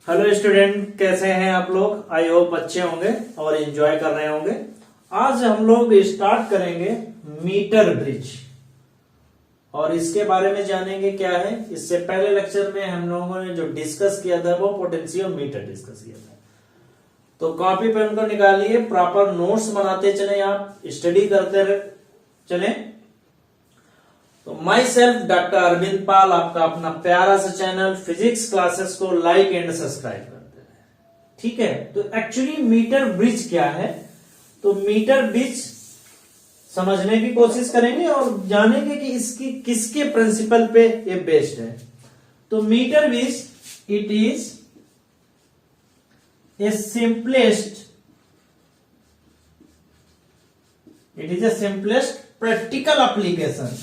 Hello student, कैसे हैं आप लोग। आई होप अच्छे होंगे और एंजॉय कर रहे होंगे। आज हम लोग स्टार्ट करेंगे मीटर ब्रिज और इसके बारे में जानेंगे क्या है। इससे पहले लेक्चर में हम लोगों ने जो डिस्कस किया था वो पोटेंशियोमीटर डिस्कस किया था। तो कॉपी पेन को निकालिए, प्रॉपर नोट्स बनाते चले, आप स्टडी करते चले। तो माई सेल्फ डॉक्टर अरविंद पाल, आपका अपना प्यारा सा चैनल फिजिक्स क्लासेस को लाइक एंड सब्सक्राइब करते रहे। ठीक है, तो एक्चुअली मीटर ब्रिज क्या है, तो मीटर ब्रिज समझने की कोशिश करेंगे और जानेंगे कि इसकी किसके प्रिंसिपल पे ये बेस्ड है। तो metre bridge it is a simplest practical application,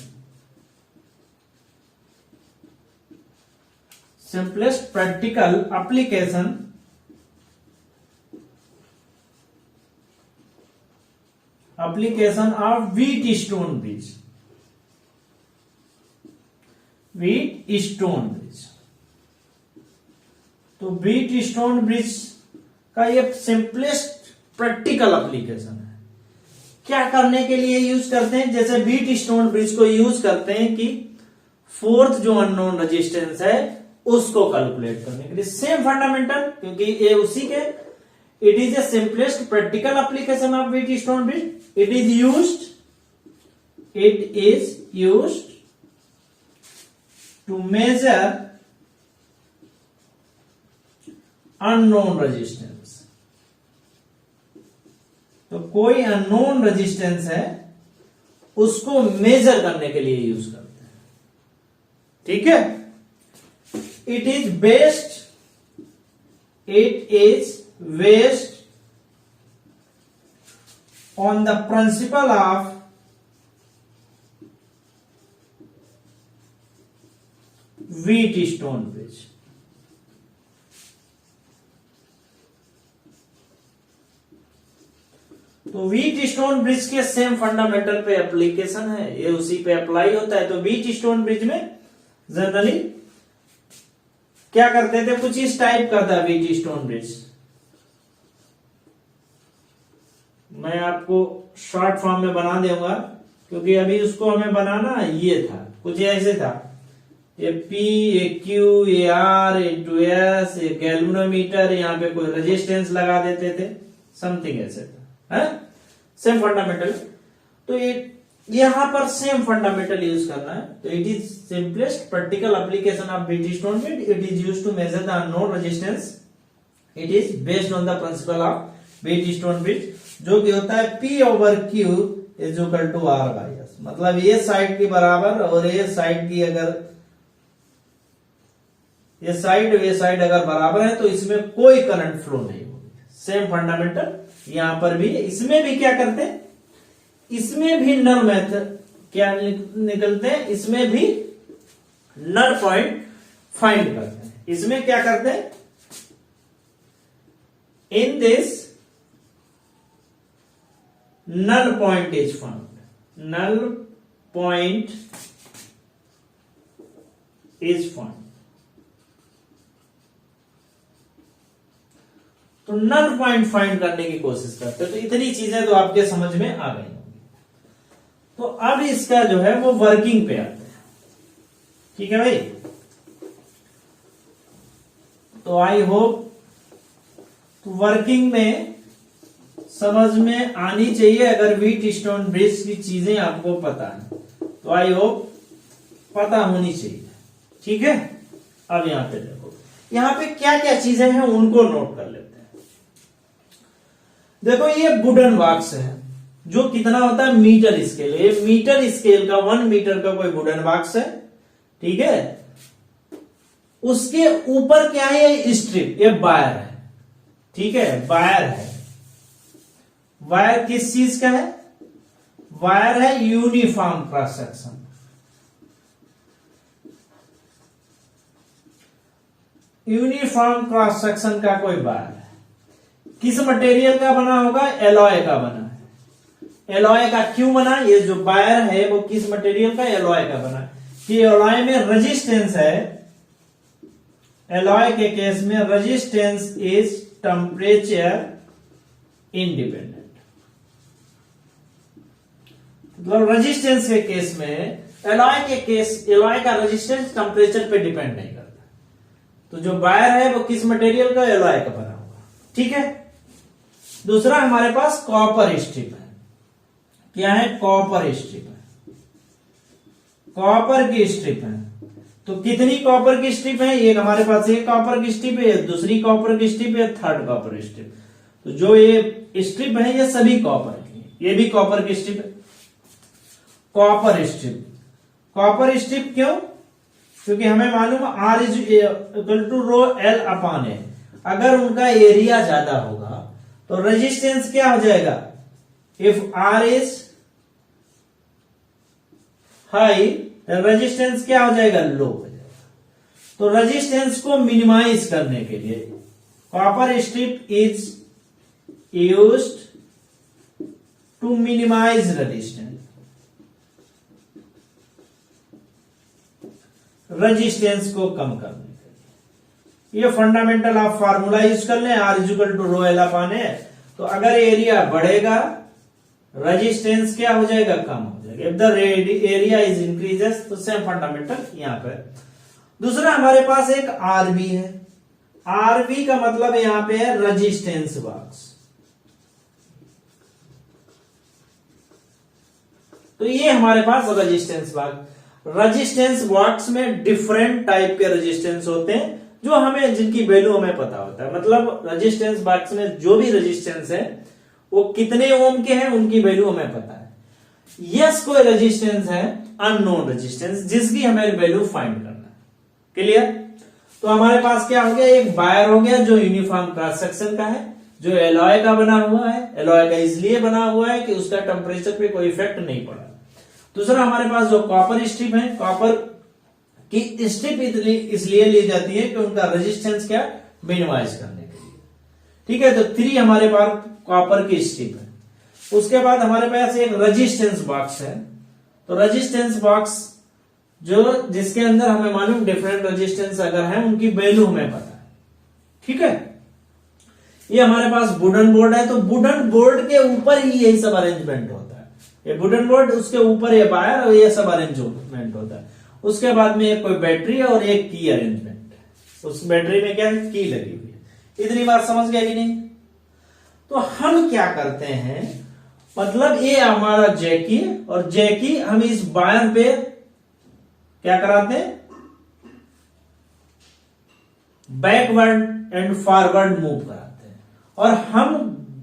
simplest practical application of Wheatstone bridge. तो व्हीटस्टोन ब्रिज का ये सिंपलेस्ट प्रैक्टिकल एप्लीकेशन है। क्या करने के लिए यूज करते हैं, जैसे व्हीटस्टोन ब्रिज को यूज करते हैं कि फोर्थ जो अननोन रेजिस्टेंस है उसको कैलकुलेट करने के लिए। सेम फंडामेंटल, क्योंकि ये उसी के। It is a simplest practical application of Wheatstone bridge. It is used to measure unknown resistance. तो कोई अननोन रेजिस्टेंस है उसको मेजर करने के लिए यूज करते हैं। ठीक है, it is based on the principle of Wheatstone bridge. तो व्हीटस्टोन ब्रिज के सेम फंडामेंटल पे एप्लीकेशन है, ये उसी पे अप्लाई होता है। तो व्हीटस्टोन ब्रिज में जनरली क्या करते थे, कुछ इस टाइप का था व्हीटस्टोन ब्रिज। मैं आपको शॉर्ट फॉर्म में बना दूंगा, क्योंकि अभी उसको हमें बनाना ये था, कुछ ऐसे था। ये पी, ये क्यू, ये आर, ये टू एस, ये गैल्वेनोमीटर, यहाँ पे कोई रेजिस्टेंस लगा देते थे, समथिंग ऐसे था, है सेम फंडामेंटल। तो ये यहां पर सेम फंडामेंटल यूज करना है। तो it is simplest practical application of Wheatstone bridge. It is used to measure the unknown resistance. It is based on the principle of Wheatstone bridge, जो कि होता है P over Q is equal to R by S। मतलब ये side की बराबर और ये साइड की, अगर ये साइड अगर बराबर है तो इसमें कोई करंट फ्लो नहीं होगी। सेम फंडामेंटल यहां पर भी। इसमें भी क्या करते हैं, इसमें भी नल मेथड क्या निकलते हैं, इसमें भी नल पॉइंट फाइंड करते हैं। इसमें क्या करते हैं, in this null point is found, null point is found. तो नल पॉइंट फाइंड करने की कोशिश करते हैं। तो इतनी चीजें तो आपके समझ में आ गई। तो अब इसका जो है वो वर्किंग पे आते हैं। ठीक है भाई, तो आई होप वर्किंग में समझ में आनी चाहिए। अगर व्हीटस्टोन ब्रिज की चीजें आपको पता है तो आई होप पता होनी चाहिए। ठीक है, अब यहां पे देखो, यहां पे क्या क्या चीजें हैं उनको नोट कर लेते हैं। देखो, ये वुडन बॉक्स है जो कितना होता है, मीटर स्केल। ये मीटर स्केल का 1 मीटर का कोई वुडन बॉक्स है। ठीक है, उसके ऊपर क्या है, ये स्ट्रिप, ये वायर है। ठीक है, वायर है। वायर किस चीज का है, वायर है uniform cross section. Uniform cross section का कोई वायर है। किस मटेरियल का बना होगा, एलॉय का बना है। एलॉय का क्यों बना, ये जो वायर है वो किस मटेरियल का, एलॉय का बना। कि एलॉय में रेजिस्टेंस है एलॉय के केस में रेजिस्टेंस इज टेम्परेचर इंडिपेंडेंट। मतलब रेजिस्टेंस के केस में एलॉय का रेजिस्टेंस टेम्परेचर पे डिपेंड नहीं करता। तो जो वायर है वो किस मटेरियल का, एलॉय का बना हुआ। ठीक है। दूसरा हमारे पास कॉपर स्ट्रिप है। क्या है? कॉपर स्ट्रिप है। कॉपर की स्ट्रिप है। तो कितनी कॉपर की स्ट्रिप है? एक हमारे पास एक कॉपर की स्ट्रिप है, दूसरी कॉपर की स्ट्रिप है, थर्ड कॉपर स्ट्रिप। तो जो ये स्ट्रिप है ये सभी कॉपर की, ये भी कॉपर की स्ट्रिप है। कॉपर स्ट्रिप, कॉपर स्ट्रिप क्यों? क्योंकि हमें मालूम R is equal to rho L upon A. अगर उनका एरिया ज्यादा होगा तो रेजिस्टेंस क्या हो जाएगा? If R is high resistance क्या हो जाएगा? लो हो जाएगा। तो रेजिस्टेंस को मिनिमाइज करने के लिए copper strip is used to minimise resistance. Resistance को कम करने के लिए ये फंडामेंटल आप फार्मूला यूज कर लें, R is equal to rho L upon A. तो अगर एरिया बढ़ेगा रेजिस्टेंस क्या हो जाएगा? कम हो जाएगा। If the area is increases, तो सेम फंडामेंटल यहां पर। दूसरा हमारे पास एक आरबी है। आरबी का मतलब यहां पे है रेजिस्टेंस बॉक्स। तो ये हमारे पास रेजिस्टेंस बॉक्स। रेजिस्टेंस बॉक्स में डिफरेंट टाइप के रेजिस्टेंस होते हैं जो हमें, जिनकी वैल्यू हमें पता होता है। मतलब रेजिस्टेंस बॉक्स में जो भी रेजिस्टेंस है वो कितने ओम के हैं उनकी वैल्यू हमें पता है। यस, कोई रेजिस्टेंस है अननोन रेजिस्टेंस जिसकी हमें वैल्यू फाइंड करना है। क्लियर? तो हमारे पास क्या हो गया? एक वायर हो गया जो यूनिफॉर्म क्रॉस सेक्शन का है, जो एलॉय का बना हुआ है। एलॉय का इसलिए बना हुआ है कि उसका टेम्परेचर पे कोई इफेक्ट नहीं पड़ा। दूसरा हमारे पास जो कॉपर स्ट्रिप है, कॉपर की स्ट्रिप इसलिए ली जाती है कि उनका रेजिस्टेंस क्या, मिनिमाइज करने के लिए। ठीक है। तो 3 हमारे पास कॉपर की स्ट्रिप है। उसके बाद हमारे पास एक रेजिस्टेंस बॉक्स है। तो रेजिस्टेंस बॉक्स जो जिसके अंदर हमें मालूम डिफरेंट रेजिस्टेंस अगर है उनकी वैल्यू हमें पता है। ठीक है। ये हमारे पास वुडन बोर्ड है। तो वुडन बोर्ड के ऊपर ही यही सब अरेंजमेंट होता है। ये वुडन बोर्ड, उसके ऊपर ये वायर और ये सब अरेंजमेंट होता है। उसके बाद में एक कोई बैटरी है और एक की अरेंजमेंट है। उस बैटरी में क्या है? की लगी हुई है। इतनी बात समझ गया कि नहीं? तो हम क्या करते हैं, मतलब ये हमारा जैकी और जैकी हम इस वायर पे क्या कराते हैं? बैकवर्ड एंड फॉरवर्ड मूव कराते हैं। और हम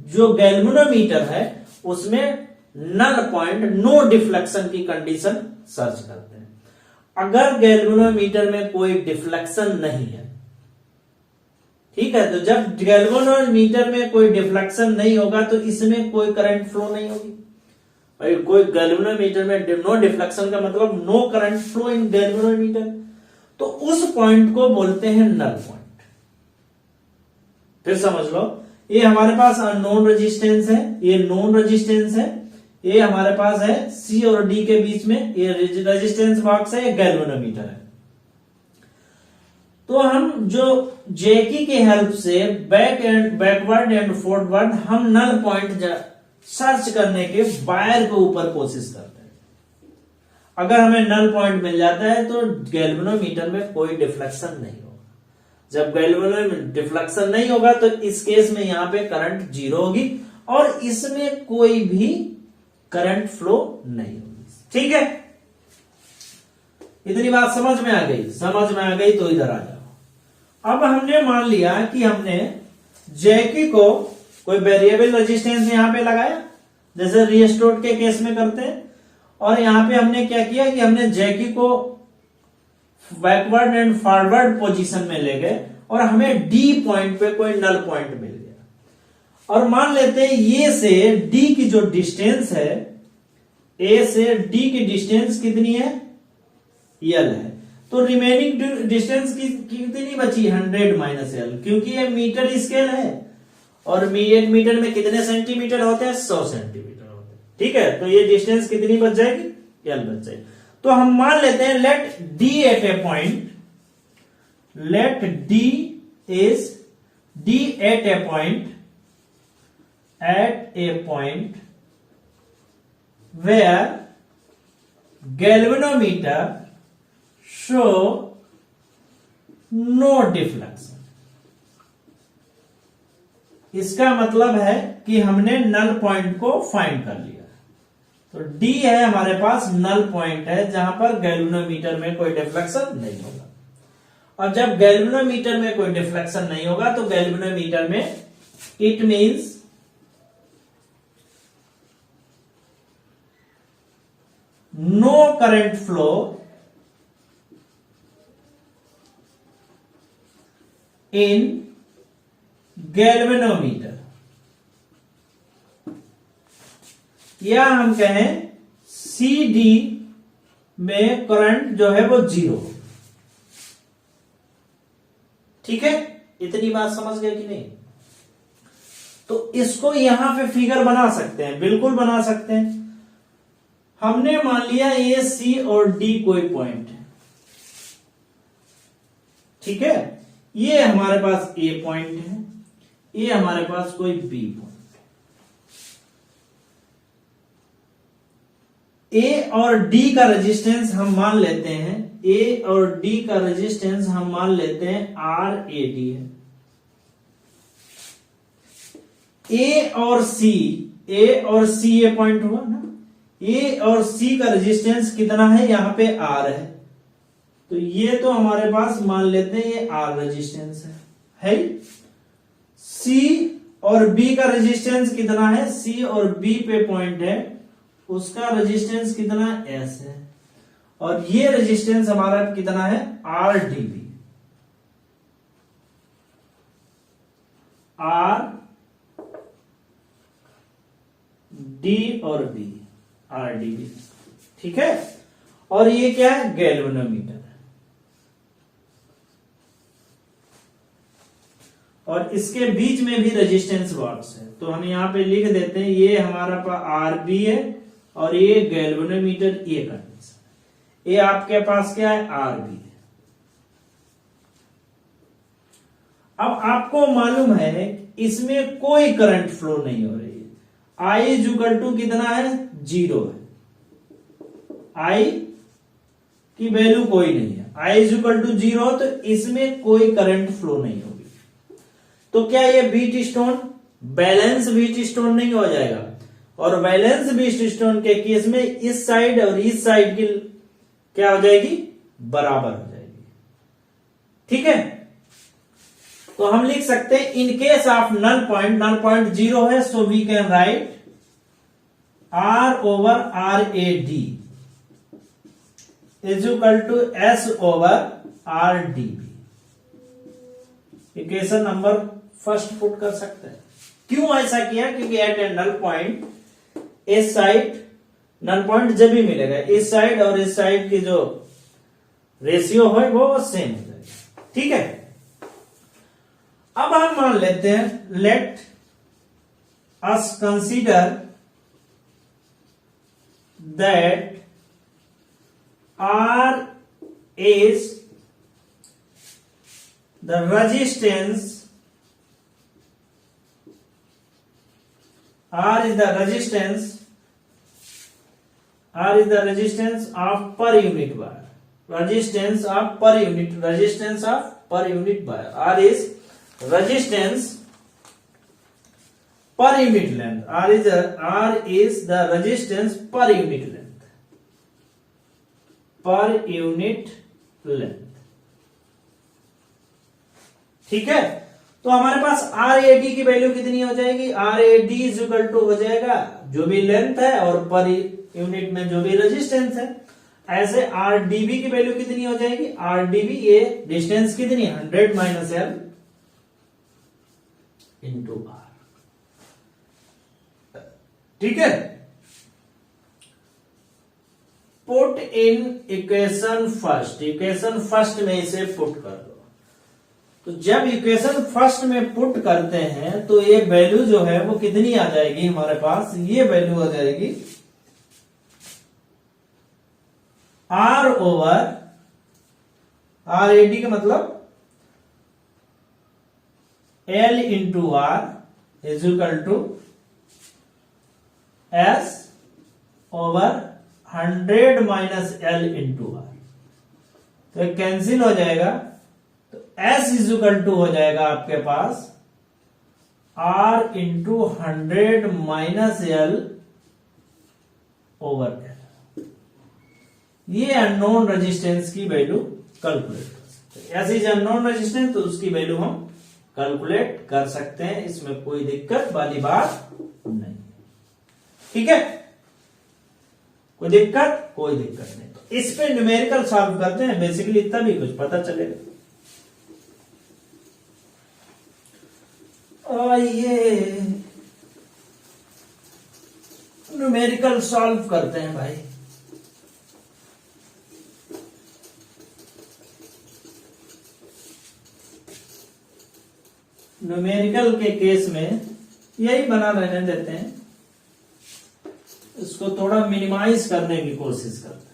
जो गैल्वेनोमीटर है उसमें नल पॉइंट, नो डिफ्लेक्शन की कंडीशन सर्च करते हैं। अगर गैल्वेनोमीटर में कोई डिफ्लेक्शन नहीं है, ठीक है, तो जब गैल्वेनोमीटर में कोई डिफ्लेक्शन नहीं होगा तो इसमें कोई करंट फ्लो नहीं होगी। भाई कोई गैल्वेनोमीटर में नो डिफ्लेक्शन का मतलब no current flow in galvanometer. तो उस पॉइंट को बोलते हैं नल पॉइंट। फिर समझ लो, ये हमारे पास अननोन रेजिस्टेंस है, ये नोन रेजिस्टेंस है, ये हमारे पास है सी और डी के बीच में ये रेजिस्टेंस बॉक्स है, ये गैल्वेनोमीटर है। तो हम जो जैकी के हेल्प से बैकवर्ड एंड फॉरवर्ड हम नल पॉइंट सर्च करने के वायर के ऊपर कोशिश करते हैं। अगर हमें नल पॉइंट मिल जाता है तो गैल्वेनोमीटर में कोई डिफ्लेक्शन नहीं होगा। जब गैल्वेनोमीटर डिफ्लेक्शन नहीं होगा तो इस केस में यहां पे करंट 0 होगी और इसमें कोई भी करंट फ्लो नहीं होगी। ठीक है, इतनी बात समझ में आ गई? समझ में आ गई तो इधर आ जाओ। अब हमने मान लिया कि हमने जैकी को कोई वेरिएबल रेजिस्टेंस यहां पे लगाया, जैसे रिस्टोर्ड के केस में करते हैं, और यहां पे हमने क्या किया कि हमने जैकी को बैकवर्ड एंड फॉरवर्ड पोजीशन में ले गए और हमें डी पॉइंट पे कोई नल पॉइंट मिल गया। और मान लेते हैं ये से डी की जो डिस्टेंस है, ए से डी की डिस्टेंस कितनी है? यल है। तो रिमेनिंग डिस्टेंस कितनी बची? 100 माइनस एल, क्योंकि ये मीटर स्केल है और 1 मीटर में कितने सेंटीमीटर होते हैं? 100 सेंटीमीटर होते हैं। ठीक है, तो ये डिस्टेंस कितनी बच जाएगी? एल बच जाएगी। तो हम मान लेते हैं let D at A point let D is D at a point where galvanometer show no deflection। इसका मतलब है कि हमने नल पॉइंट को फाइंड कर लिया। तो डी है हमारे पास नल पॉइंट है जहां पर गैल्वेनोमीटर में कोई डिफ्लेक्शन नहीं होगा। और जब गैल्वेनोमीटर में कोई डिफ्लेक्शन नहीं होगा तो गैल्वेनोमीटर में it means no current flow in galvanometer, या हम कहें CD में करंट जो है वो 0। ठीक है, इतनी बात समझ गए कि नहीं? तो इसको यहां पे फिगर बना सकते हैं, बिल्कुल बना सकते हैं। हमने मान लिया A, C और D कोई पॉइंट है। ठीक है, ये हमारे पास A पॉइंट है, ये हमारे पास कोई B पॉइंट। A और D का रेजिस्टेंस हम मान लेते हैं, A और D का रेजिस्टेंस हम मान लेते हैं RAD है। A और C ये पॉइंट हुआ ना, A और C का रेजिस्टेंस कितना है, यहां पे R है। तो ये तो हमारे पास मान लेते हैं ये R रेजिस्टेंस है। C और B का रेजिस्टेंस कितना है, C और B पे पॉइंट है, उसका रेजिस्टेंस कितना S है। और ये रेजिस्टेंस हमारा कितना है, RDB। R D और B, RDB। ठीक है, और ये क्या है, गैल्वेनोमीटर। और इसके बीच में भी रेजिस्टेंस बॉक्स है, तो हम यहां पे लिख देते हैं ये हमारा RB है और ये गैल्वेनोमीटर ये कंडीशन। ये आपके पास क्या है, RB है। अब आपको मालूम है इसमें कोई करंट फ्लो नहीं हो रही है। I इक्वल टू कितना है, 0 है। I की वैल्यू कोई नहीं है, I इक्वल टू 0, तो इसमें कोई करंट फ्लो नहीं होगी। तो क्या ये Wheatstone balance Wheatstone नहीं हो जाएगा? और बैलेंस बीट स्टोन के केस में इस साइड और इस साइड की क्या हो जाएगी, बराबर हो जाएगी। ठीक है, तो हम लिख सकते हैं in case of null point 0 है, so we can write R over RAD is equal to S over RDB। Equation number first put कर सकते हैं। क्यों ऐसा किया? क्योंकि एट ए नल पॉइंट इस साइड, नल पॉइंट जब भी मिलेगा इस साइड और इस साइड की जो रेशियो है वो सेम हो जाएगा। ठीक है, अब हम मान लेते हैं, let us consider that R is the resistance, R is the resistance of per unit wire, resistance of per unit wire। R is resistance per unit length, R is the resistance per unit length, ठीक है। तो हमारे पास RAD की value कितनी हो जाएगी, RAD is equal to हो जाएगा जो भी लेंथ है और पर यूनिट में जो भी रेजिस्टेंस है। ऐसे RDB की वैल्यू कितनी हो जाएगी, RDB ये डिस्टेंस कितनी है, 100 माइनस L इंटू R। ठीक है, पुट इन इक्वेशन फर्स्ट में इसे पुट कर दो। तो जब इक्वेशन फर्स्ट में पुट करते हैं तो ये वैल्यू जो है वो कितनी आ जाएगी हमारे पास, ये वैल्यू आ जाएगी R ओवर RAD का मतलब L into R is equal to S over 100 minus L into R. तो ये कैंसिल हो जाएगा, तो एस इज इक्वल टू हो जाएगा आपके पास R into 100 minus L over L. ये अननोन रेजिस्टेंस की वैल्यू कैलकुलेट कर सकते हैं। एस इज अननोन रेजिस्टेंस, तो उसकी वैल्यू हम कैलकुलेट कर सकते हैं, इसमें कोई दिक्कत वाली बात नहीं। ठीक है, कोई दिक्कत नहीं। तो इस पे न्यूमेरिकल सॉल्व करते हैं, बेसिकली इतना भी कुछ पता चलेगा। आइए न्यूमेरिकल सॉल्व करते हैं भाई। न्यूमेरिकल के केस में यही बना रहने देते हैं, इसको थोड़ा मिनिमाइज करने की कोशिश करते हैं।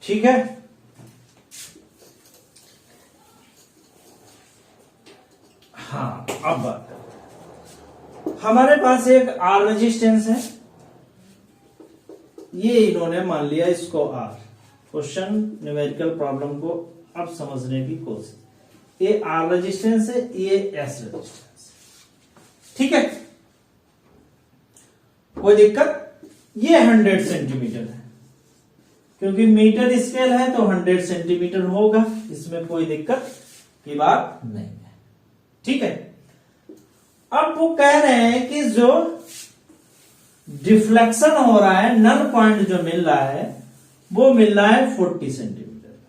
ठीक है, हाँ अब बात करते हैं। हमारे पास एक आर रेजिस्टेंस है, ये इन्होंने मान लिया इसको आर। क्वेश्चन न्यूमेरिकल प्रॉब्लम को अब समझने की कोशिश। ये आर रेजिस्टेंस है, ये एस रेजिस्टेंस। ठीक है, कोई दिक्कत? ये 100 सेंटीमीटर है, क्योंकि मीटर स्केल है तो 100 सेंटीमीटर होगा, इसमें कोई दिक्कत की बात नहीं है। ठीक है, अब वो कह रहे हैं कि जो डिफ्लेक्शन हो रहा है, नल पॉइंट जो मिल रहा है वो मिल रहा है 40 सेंटीमीटर।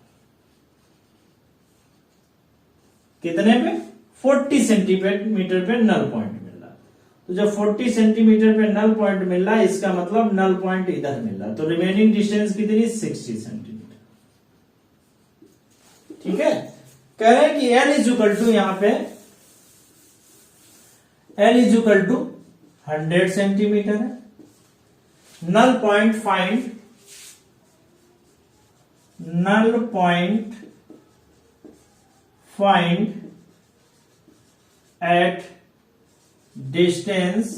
कितने पे? 40 सेंटीमीटर पे नल पॉइंट मिल रहा है। तो जब 40 सेंटीमीटर पे नल पॉइंट मिल रहा है, इसका मतलब नल पॉइंट इधर मिल रहा है, तो रिमेनिंग डिस्टेंस कितनी? 60 सेंटीमीटर। ठीक है, कह रहे हैं कि एल इज इक्वल टू, यहां पे L is equal to 100 centimetre है। Null point find, null point find at distance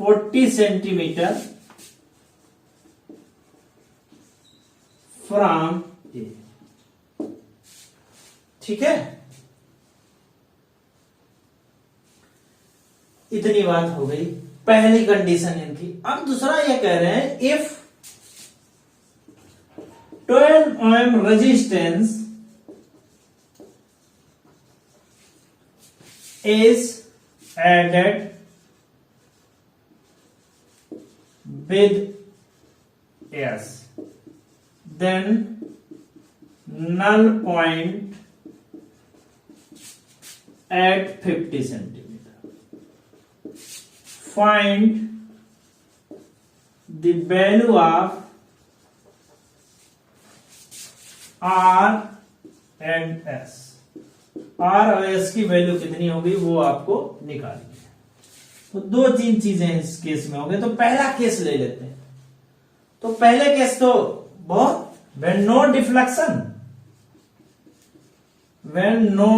40 centimetre from A. ठीक है, इतनी बात हो गई पहली कंडीशन इनकी। अब दूसरा ये कह रहे हैं, if 12 ohm resistance is added with S, then null point at 50 centimeter. Find the value of R and S. R और एस की वैल्यू कितनी होगी वो आपको निकालनी है। तो दो तीन चीजें इस केस में होंगे। तो पहला केस ले लेते हैं। तो पहले केस तो बहुत, when no deflection, when no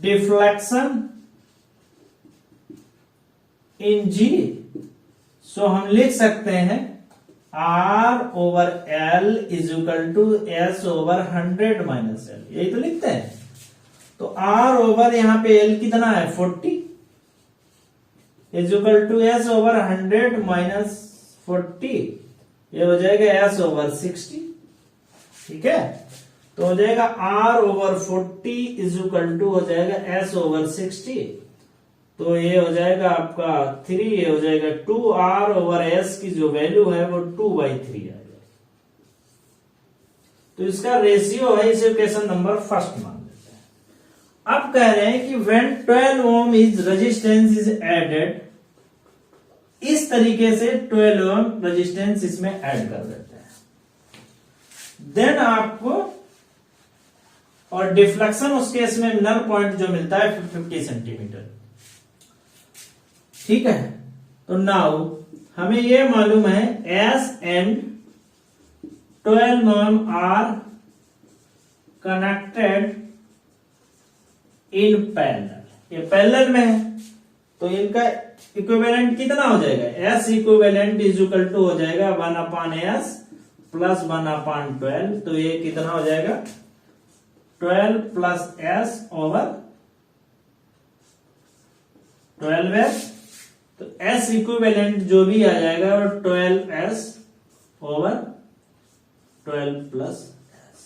deflection in G, so हम लिख सकते हैं R over L is equal to S over 100 minus L, यही तो लिखते हैं। तो आर ओवर यहां पे एल कितना है? 40 is equal to S over 100 minus 40, ये हो जाएगा एस ओवर 60। ठीक है, तो हो जाएगा R over 40 is equal to हो जाएगा एस ओवर 60, तो ये हो जाएगा आपका 3, ये हो जाएगा 2। आर ओवर एस की जो वैल्यू है वो 2/3 आएगा। तो इसका रेशियो है, इसे इक्वेशन नंबर फर्स्ट मान लेते हैं। अब कह रहे हैं कि when 12 ohm is resistance is added इस तरीके से 12 ओम रेजिस्टेंस इसमें ऐड कर देते हैं। देन आपको और डिफ्लेक्शन उस केस में नल पॉइंट जो मिलता है 50 सेंटीमीटर। ठीक है, तो नाउ हमें यह मालूम है S and 12 ohm are connected in parallel. ये पैरेलल में है तो इनका इक्विवेलेंट कितना हो जाएगा, S equivalent is equal to हो जाएगा 1/s प्लस 1/12। तो ये कितना हो जाएगा 12 प्लस s ओवर 12s। तो s इक्विवेलेंट जो भी आ जाएगा वो 12s ओवर 12 प्लस s।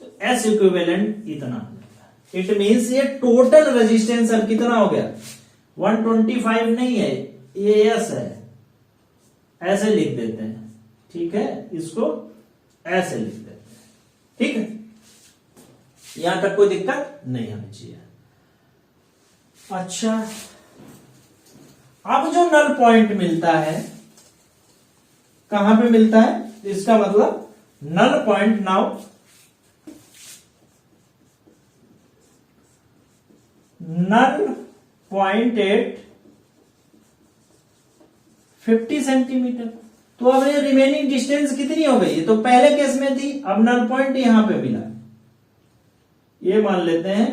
तो s इक्विवेलेंट इतना हो जाएगा। इट मीन्स ये टोटल रेजिस्टेंस अब कितना हो गया 125 नहीं है, ये s है, ऐसे लिख देते हैं। ठीक है, इसको ऐसे लिख देते हैं। ठीक है, यहां तक कोई दिक्कत नहीं होनी चाहिए। अच्छा, अब जो नल पॉइंट मिलता है कहां पे मिलता है, इसका मतलब null point now null point at 50 centimetre. तो अब ये रिमेनिंग डिस्टेंस कितनी हो गई, तो पहले केस में थी, अब नल पॉइंट यहां पे मिला, ये मान लेते हैं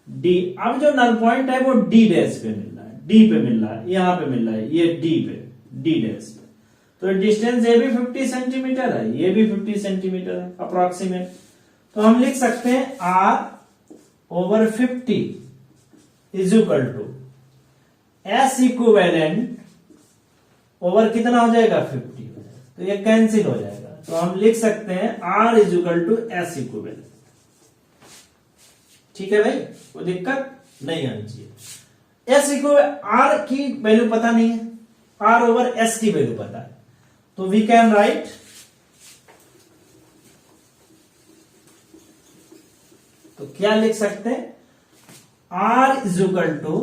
डी। अब जो नल पॉइंट है वो डी डैश पे मिल रहा है, डी पे मिल रहा है, यहां पे मिल रहा है, ये डी पे, डी डैश पे। तो डिस्टेंस ये भी 50 सेंटीमीटर है, ये भी 50 सेंटीमीटर है अप्रोक्सीमेट। तो हम लिख सकते हैं R over 50 is equal to S equivalent over कितना हो जाएगा 50 हो जाएगा। तो ये कैंसिल हो जाएगा, तो हम लिख सकते हैं R is equal to S equivalent. ठीक है भाई, कोई दिक्कत नहीं आनी चाहिए। एस इक्विवेलेंट, आर की वैल्यू पता नहीं है, आर ओवर एस की वैल्यू पता है, तो वी कैन राइट तो क्या लिख सकते हैं, R is equal to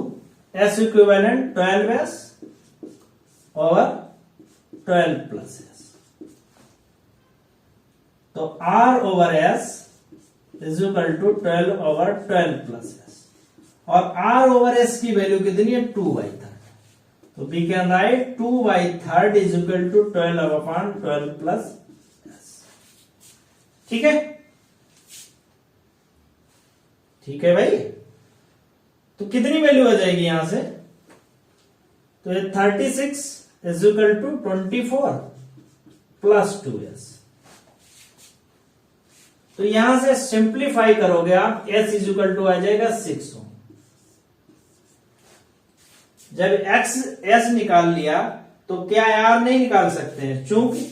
S equivalent 12s over 12 plus S. तो R over S is equal to 12 over 12 plus S, और आर ओवर एस की वैल्यू कितनी है 2/3। तो we can write 2/3 is equal to 12/12 plus S. ठीक है, ठीक है भाई। तो कितनी वैल्यू आ जाएगी यहां से, तो ये 36 is equal to 24 plus 2s। तो यहां से सिंप्लीफाई करोगे आप, s इज इक्वल टू आ जाएगा 6 ओम। जब s निकाल लिया तो क्या r नहीं निकाल सकते हैं, चूंकि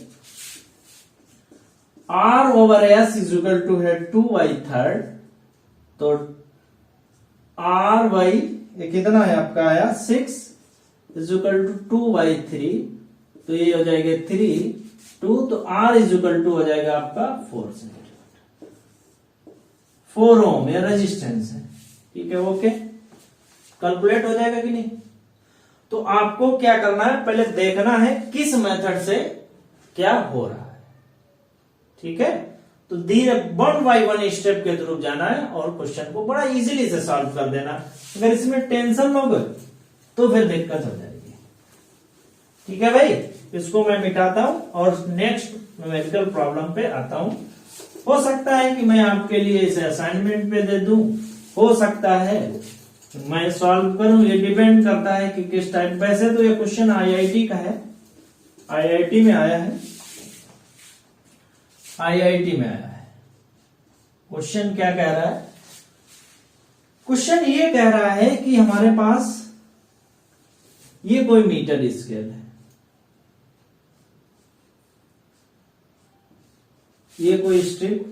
r over s is equal to है 2/3। तो r बाई ये कितना है आपका आया 6 इज इक्वल टू 2/3। तो ये हो जाएगा 3 2, तो r इज इक्वल टू हो जाएगा आपका 4 सेंटीमीटर, 4 ओम ये रेजिस्टेंस है। ठीक है, ओके, कैलकुलेट हो जाएगा कि नहीं। तो आपको क्या करना है, पहले देखना है किस मेथड से क्या हो रहा है। ठीक है, तो धीरे 1 बाय 1 स्टेप के थ्रू जाना है और क्वेश्चन को बड़ा इजीली से सॉल्व कर देना। अगर इसमें टेंशन लोगे तो फिर दिक्कत हो जाएगी। ठीक है भाई, इसको मैं मिटाता हूं और नेक्स्ट न्यूमेरिकल प्रॉब्लम पे आता हूं। हो सकता है कि मैं आपके लिए इसे असाइनमेंट पे दे दूं, हो सकता है मैं सॉल्व करूं, ये डिपेंड करता है कि किस टाइप। वैसे तो ये क्वेश्चन आईआईटी का है, आईआईटी में आया है, आईआईटी में आया है। क्वेश्चन क्या कह रहा है, क्वेश्चन ये कह रहा है कि हमारे पास ये कोई मीटर स्केल है, ये कोई स्ट्रिप,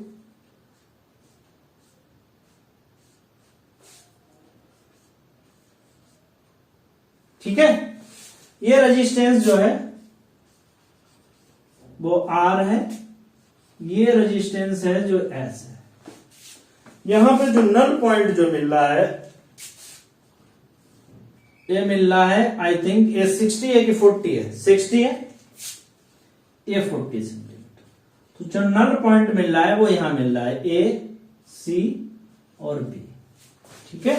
ठीक है। ये रेजिस्टेंस जो है वो R है, ये रेजिस्टेंस है जो S है। यहां पे जो नल पॉइंट जो मिल रहा है ये मिल रहा है आई थिंक ये 60 है कि 40 है, 60 है, ये 40 सेंटीमीटर। तो जो नल पॉइंट मिल रहा है वो यहां मिल रहा है ए, सी और बी। ठीक है,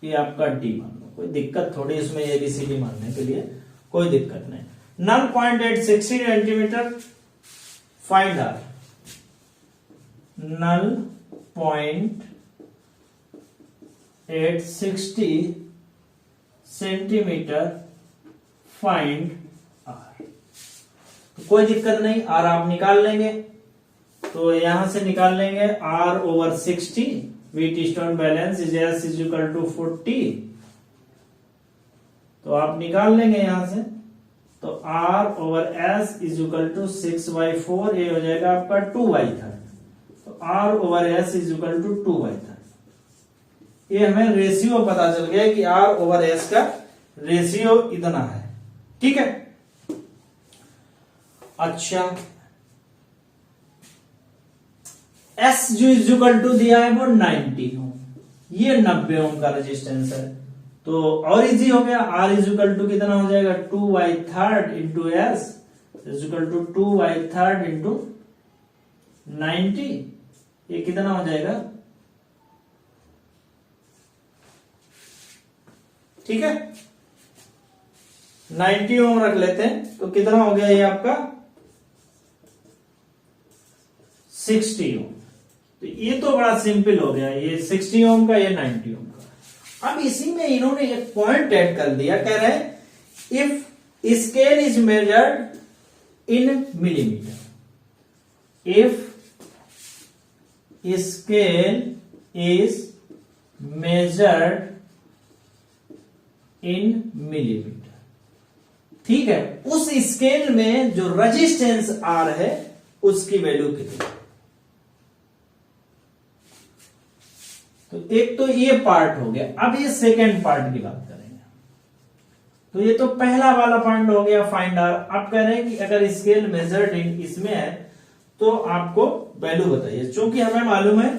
ये आपका डी मान लो, कोई दिक्कत थोड़ी इसमें एबीसीडी मानने के लिए, कोई दिक्कत नहीं। Null point at 60 centimetre, find R. Null point at 60 centimetre, find R. तो कोई दिक्कत नहीं, आर आप निकाल लेंगे, तो यहां से निकाल लेंगे R over 60, Wheatstone balance is S is equal to 40, तो आप निकाल लेंगे यहां से। तो R over S is equal to 6/4, ये हो जाएगा आपका 2/3। तो R over S is equal to 2/3। ये हमें रेशियो पता चल गया कि आर ओवर एस का रेशियो इतना है। ठीक है, अच्छा एस जो इज इक्वल टू दिया है वो 90 ओम, ये 90 ओम का रेजिस्टेंस है, तो और इजी हो गया। आर इज इक्वल टू कितना हो जाएगा 2/3 into S is equal to 2/3 into 90, ये कितना हो जाएगा। ठीक है, 90 ओम रख लेते हैं, तो कितना हो गया ये आपका 60 ओम। तो ये तो बड़ा सिंपल हो गया, ये 60 ओम का, ये 90 ओम का। अब इसी में इन्होंने एक पॉइंट ऐड कर दिया, कह रहे हैं if scale is measured in millimetre, if scale is measured in millimetre. ठीक है, उस स्केल में जो रेजिस्टेंस आर है उसकी वैल्यू कितनी। तो एक तो ये पार्ट हो गया, अब ये सेकेंड पार्ट की बात करेंगे। तो ये तो पहला वाला पॉइंट हो गया फाइंड आर। आप कह रहे हैं कि अगर स्केल मेजर्ड इन इसमें है तो आपको वैल्यू बताइए। चूंकि हमें मालूम है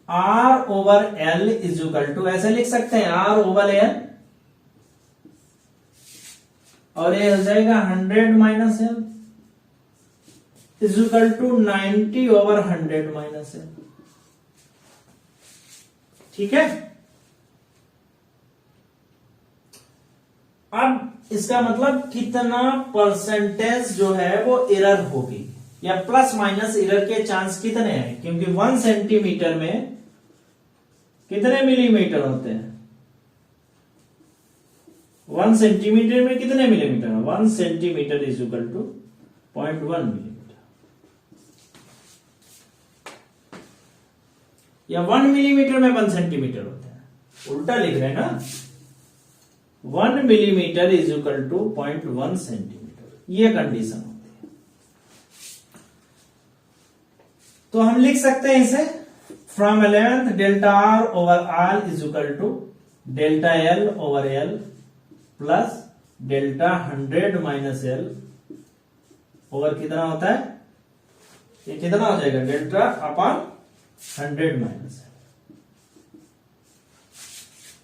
R over L is equal to, ऐसे लिख सकते हैं आर ओवर एल, और ये हो जाएगा 100 minus L is equal to 90 over 100 minus L. ठीक है, अब इसका मतलब कितना परसेंटेज जो है वो एरर होगी, या प्लस माइनस एरर के चांस कितने हैं, क्योंकि 1 सेंटीमीटर में कितने मिलीमीटर होते हैं, 1 सेंटीमीटर में कितने मिलीमीटर है, 1 centimetre is equal to 0.1 millimetre, या 1 मिलीमीटर में 1 सेंटीमीटर होता है, उल्टा लिख रहे हैं ना। 1 millimetre is equal to 0.1 centimetre, ये कंडीशन होती है। तो हम लिख सकते हैं इसे from 11th delta R over R is equal to delta L over L plus delta 100 minus L over कितना होता है, ये कितना हो जाएगा डेल्टा अपॉन 100 माइनस एल।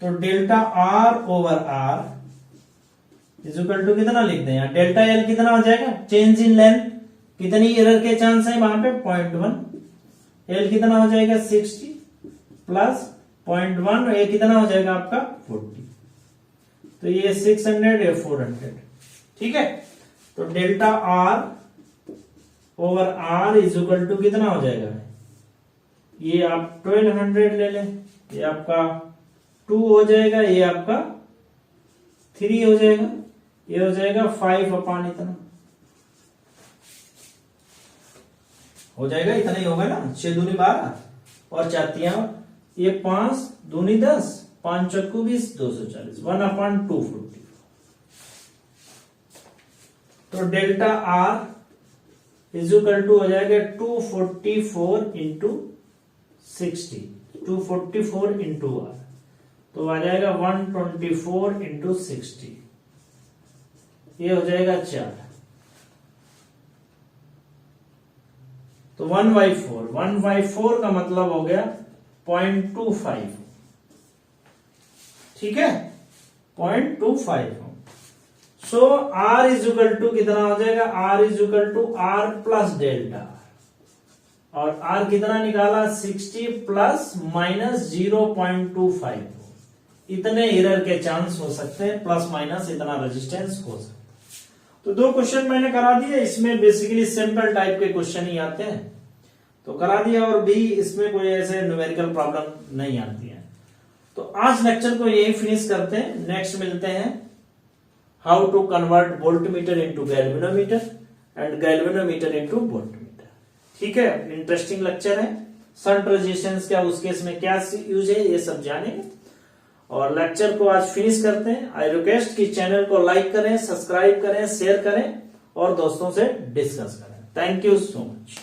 तो delta R over R is equal to कितना लिख दें, डेल्टा एल कितना हो जाएगा, चेंज इन लेंथ, कितनी एरर के चांस है वहां पे 0.1, एल कितना हो जाएगा 60 प्लस 0.1, ये कितना हो जाएगा आपका 40, तो ये 600 या 400। ठीक है, तो delta R over R is equal to कितना हो जाएगा, ये आप 1200 ले लें, ये आपका 2 हो जाएगा, ये आपका 3 हो जाएगा, ये हो जाएगा 5 अपॉन इतना हो जाएगा, इतना ही होगा ना, 6 दूनी 12 और 4 तियां, ये 5 दूनी 10, 5 चक्कू 20, 240, 1/240। तो delta R is equal to हो जाएगा 244 इंटू 60, 244 इंटू आर, तो आ जाएगा 124 इंटू 60, ये हो जाएगा 4, तो 1/4 का मतलब हो गया 0.25, ठीक है, 0.25 ohm. So R is equal to कितना हो जाएगा, R is equal to R plus delta, और R कितना निकाला 60 प्लस माइनस 0.25। इतने एरर के चांस हो सकते हैं, प्लस माइनस इतना रेजिस्टेंस हो सकता है। तो 2 क्वेश्चन मैंने करा दिए, इसमें बेसिकली सिंपल टाइप के क्वेश्चन ही आते हैं तो करा दिया, और भी इसमें कोई ऐसे न्यूमेरिकल प्रॉब्लम नहीं आती है। तो आज लेक्चर को यही फिनिश करते हैं, नेक्स्ट मिलते हैं how to convert voltmeter into galvanometer and galvanometer into voltmeter. ठीक है, इंटरेस्टिंग लेक्चर है। शंट रेजिस्टेंस क्या, उस केस में क्या यूज है, ये सब जानेंगे। और लेक्चर को आज फिनिश करते हैं। आई रिक्वेस्ट कि चैनल को लाइक करें, सब्सक्राइब करें, शेयर करें और दोस्तों से डिस्कस करें। Thank you so much.